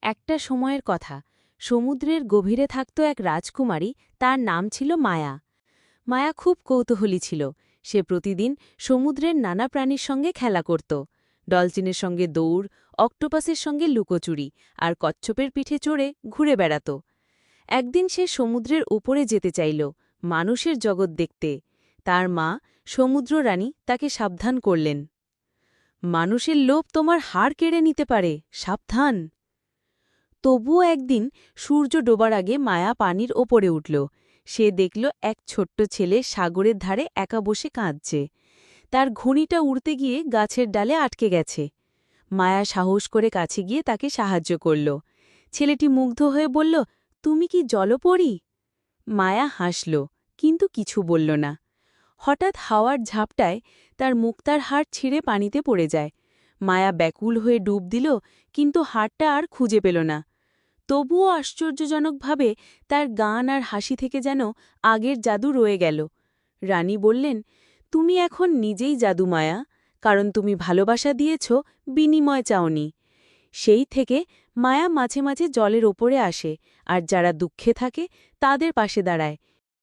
একটা সময়ের কথা, সমুদ্রের গভীরে থাকত এক রাজকুমারী, তার নাম ছিল মায়া। মায়া খুব কৌতূহলী ছিল। সে প্রতিদিন সমুদ্রের নানা প্রাণীর সঙ্গে খেলা করত। ডলচিনের সঙ্গে দৌড়, অক্টোপাসের সঙ্গে লুকোচুরি আর কচ্ছপের পিঠে চড়ে ঘুরে বেড়াত। একদিন সে সমুদ্রের উপরে যেতে চাইল, মানুষের জগৎ দেখতে। তার মা, সমুদ্র রানী, তাকে সাবধান করলেন। মানুষের লোভ তোমার হাড় কেড়ে নিতে পারে, সাবধান। তবুও একদিন সূর্য ডোবার আগে মায়া পানির ওপরে উঠল। সে দেখল এক ছোট্ট ছেলে সাগরের ধারে একা বসে কাঁদছে। তার ঘুড়িটা উড়তে গিয়ে গাছের ডালে আটকে গেছে। মায়া সাহস করে কাছে গিয়ে তাকে সাহায্য করল। ছেলেটি মুগ্ধ হয়ে বলল, তুমি কি জলপরী? মায়া হাসল, কিন্তু কিছু বলল না। হঠাৎ হাওয়ার ঝাপটায় তার মুক্তার হাড় ছিঁড়ে পানিতে পড়ে যায়। মায়া ব্যাকুল হয়ে ডুব দিল, কিন্তু হাড়টা আর খুঁজে পেল না। তবুও আশ্চর্যজনকভাবে তার গান আর হাসি থেকে যেন আগের জাদু রয়ে গেল। রানী বললেন, তুমি এখন নিজেই জাদু মায়া, কারণ তুমি ভালোবাসা দিয়েছ, বিনিময় চাওনি। সেই থেকে মায়া মাঝে মাঝে জলের ওপরে আসে, আর যারা দুঃখে থাকে তাদের পাশে দাঁড়ায়।